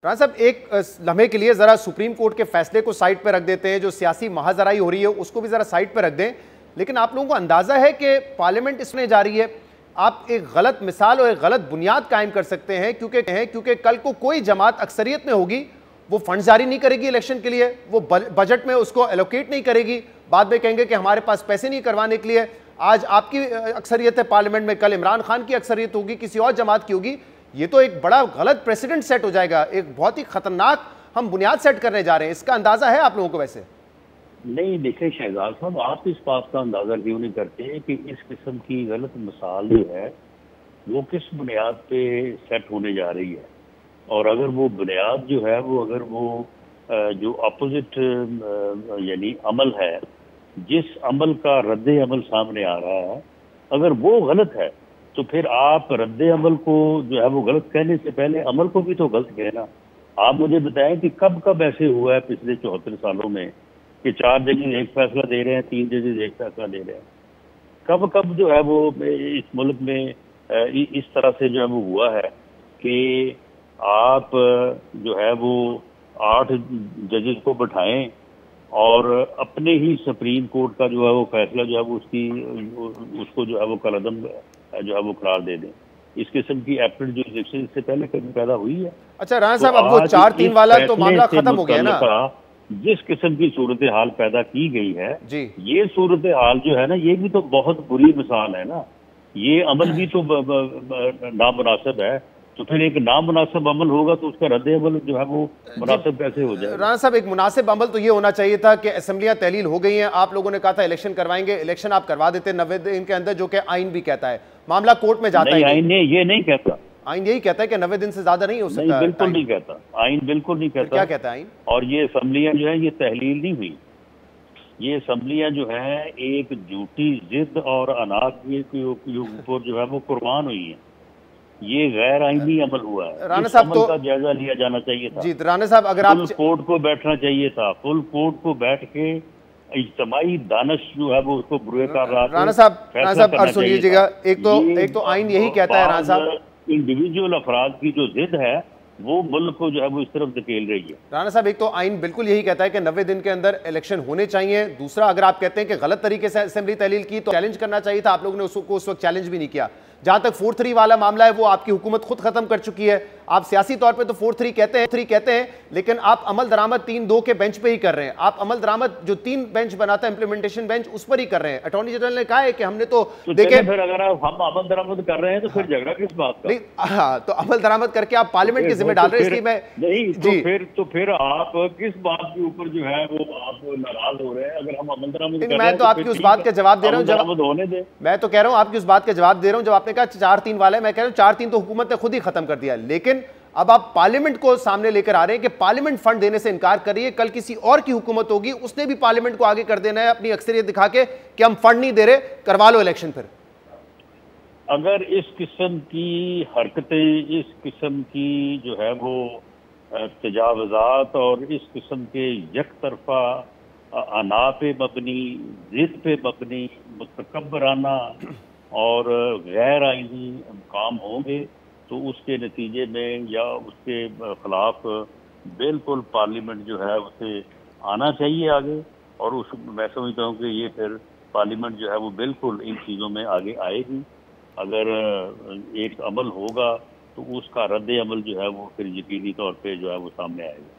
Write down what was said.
राणा साहब, एक लम्हे के लिए जरा सुप्रीम कोर्ट के फैसले को साइड पर रख देते हैं, जो सियासी महाजराई हो रही है उसको भी जरा साइड पर रख दें। लेकिन आप लोगों को अंदाजा है कि पार्लियामेंट इसमें जा रही है, आप एक गलत मिसाल और एक गलत बुनियाद कायम कर सकते हैं, क्योंकि कल को कोई जमात अक्सरियत में होगी, वो फंड जारी नहीं करेगी इलेक्शन के लिए, वो बजट में उसको एलोकेट नहीं करेगी, बाद में कहेंगे कि हमारे पास पैसे नहीं करवाने के लिए। आज आपकी अक्सरियत है पार्लियामेंट में, कल इमरान खान की अक्सरियत होगी, किसी और जमात की होगी। ये तो एक बड़ा गलत प्रेसिडेंट सेट हो जाएगा, एक बहुत ही खतरनाक हम बुनियाद सेट करने जा रहे हैं। इसका अंदाजा है आप लोगों को? वैसे नहीं, देखिए शहजाद साहब, आप इस बात का अंदाजा क्यों नहीं करते कि इस किस्म की गलत मिसाल जो है वो किस बुनियाद पे सेट होने जा रही है। और अगर वो बुनियाद जो है वो अगर वो जो अपोजिट यानी अमल है, जिस अमल का रद्द अमल सामने आ रहा है, अगर वो गलत है तो फिर आप रद्द अमल को जो है वो गलत कहने से पहले अमल को भी तो गलत कहना। आप मुझे बताएं कि कब कब ऐसे हुआ है पिछले 74 सालों में कि 4 जजेस एक फैसला दे रहे हैं, 3 जजेस एक फैसला दे रहे हैं। कब कब जो है वो इस मुल्क में इस तरह से जो है वो हुआ है कि आप जो है वो 8 जजेस को बैठाएं और अपने ही सुप्रीम कोर्ट का जो है वो फैसला जो है वो उसको जो है वो कलअदम जो है वो करार दे दें। इस किस्म की एप्रिल जो इलेक्शन इससे पहले कभी पैदा हुई है। अच्छा राणा साहब, अब वो 4-3 वाला तो मामला खत्म हो गया ना। जिस किस्म की सूरत हाल पैदा की गई है जी, ये सूरत हाल जो है ना, ये भी तो बहुत बुरी मिसाल है ना। ये अमल भी तो नामुनासिब है, तो फिर एक नामुनासिब अमल होगा तो उसका रद्द अमल जो है वो मुनासिब कैसे हो जाएगा? राणा साहब, एक मुनासिब अमल तो ये होना चाहिए था कि असेंबलियां तहलील हो गई हैं, आप लोगों ने कहा था इलेक्शन करवाएंगे, इलेक्शन आप करवा देते 90 दिन के अंदर, जो कि आइन भी कहता है। मामला कोर्ट में जाता है। आइन ये नहीं कहता। आइन यही कहता है कि 90 दिन से ज्यादा नहीं हो सकता। नहीं, बिल्कुल नहीं कहता, आइन बिल्कुल नहीं कहता। क्या कहता है आइन? और ये असेंबलियां जो है ये तहलील नहीं हुई, ये असेंबलियां जो है एक झूठी जिद और अनाज के ऊपर जो है वो कुर्बान हुई है। ये गैर आईनी अमल हुआ है। राणा साहब, तो का जायजा लिया जाना चाहिए था। जी राणा साहब, अगर आप फुल कोर्ट को बैठना चाहिए था, फुल कोर्ट को बैठ के इज्तिमाई दानिश जो है वो उसको बुरे कर रहा। राणा साहब और सुन लीजिएगा, एक तो आइन यही कहता है राणा साहब, इंडिविजुअल अफराद की जो जिद है वो मुल्क को जो है वो इस तरफ धकेल रही है। राणा साहब, एक तो आइन बिल्कुल यही कहता है कि 90 दिन के अंदर इलेक्शन होने चाहिए। दूसरा, अगर आप कहते हैं कि गलत तरीके से असेंबली तहलील की तो चैलेंज करना चाहिए था, आप लोगों ने उसको उस वक्त चैलेंज भी नहीं किया। जहां तक 4-3 वाला मामला है वो आपकी हुकूमत खुद खत्म कर चुकी है। आप सियासी तौर पे तो 4-3 कहते हैं, लेकिन आप अमल दरामद 3-2 के बेंच पे ही कर रहे हैं। आप अमल दरामद जो 3 बेंच बनाता है इंप्लीमेंटेशन बेंच, उस पर ही कर रहे हैं। अटॉर्नी जनरल ने कहा है कि हमने तो देखे, फिर अगर हम अमल दरामद कर रहे हैं तो फिर झगड़ा किस बात का? नहीं, हाँ, तो अमल दरामद करके आप पार्लियामेंट की जिम्मे डाल रहे हैं, इसलिए मैं नहीं तो फिर आप किस बात के ऊपर जो है वो आप नाराज हो रहे हैं? अगर हम अमल दरामद कर रहे हैं, मैं तो आपकी उस बात का जवाब दे रहा हूँ, होने दे। मैं तो कह रहा हूँ आपकी उस बात का जवाब दे रहा हूँ जब आपने कहा 4-3 वाला है। मैं कह रहा हूँ 4-3 तो हुकूमत ने खुद ही खत्म कर दिया, लेकिन अब आप पार्लियामेंट को सामने लेकर आ रहे हैं कि पार्लियामेंट फंड देने से इनकार कर रही है। कल किसी और की हुकूमत होगी, उसने भी पार्लियामेंट को आगे कर देना है अपनी अक्सरियत दिखा के कि हम फंड नहीं दे रहे, करवा लो इलेक्शन। फिर अगर इस किस्म की हरकतें, इस किस्म की जो है वो तजावुज़ात और इस किस्म के यक तरफा अना पे मबनी, जिद पे मबनी, मुतकब्बराना और गैर आईनी काम होंगे तो उसके नतीजे में या उसके खिलाफ बिल्कुल पार्लियामेंट जो है उसे आना चाहिए आगे। और उस मैं समझता हूँ कि ये फिर पार्लियामेंट जो है वो बिल्कुल इन चीज़ों में आगे आएगी। अगर एक अमल होगा तो उसका रद्द अमल जो है वो फिर यकीनी तौर पे जो है वो सामने आएगा।